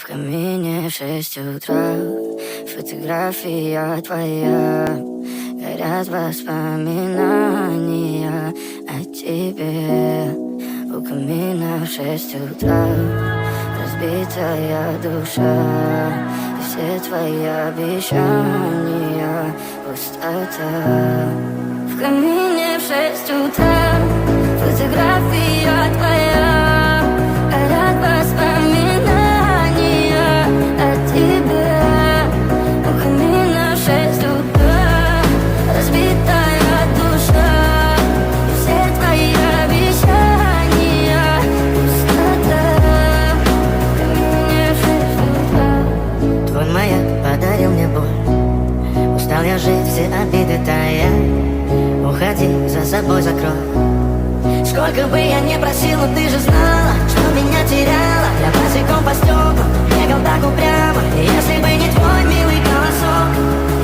В камине 6 утра, фотография твоя. Горят воспоминания о тебе. У камина в 6 утра разбитая душа. И все твои обещания пустота. В камине в 6 утра фотография твоя. Горят воспоминания о тебе. У камина в 6 утра разбитая душа. И все твои обещания пустота. В камине в 6 утра. Твой маяк подарил мне боль. Устал я жить, все обиды тая. Уходи, за собой закрой. Сколько бы я не просил, но ты же знала, что меня теряла. Я босиком по стеклам бегал так упрямо. И если бы не твой милый голосок,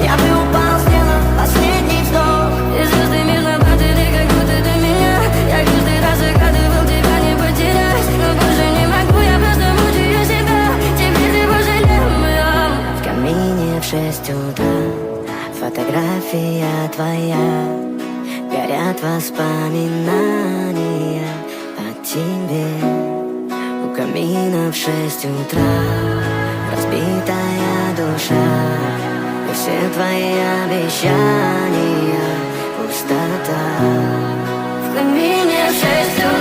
я бы упал, сделал последний вздох. И звезды мирно падали, как будто до меня. Я каждый раз загадывал тебя не потерять. Но больше не могу, я просто мучаю себя. Теперь ты пожалел. В камине в 6 утра фотография твоя. Горят воспоминания о тебе. У камина в 6 утра разбитая душа. И все твои обещания пустота. В камине в 6 утра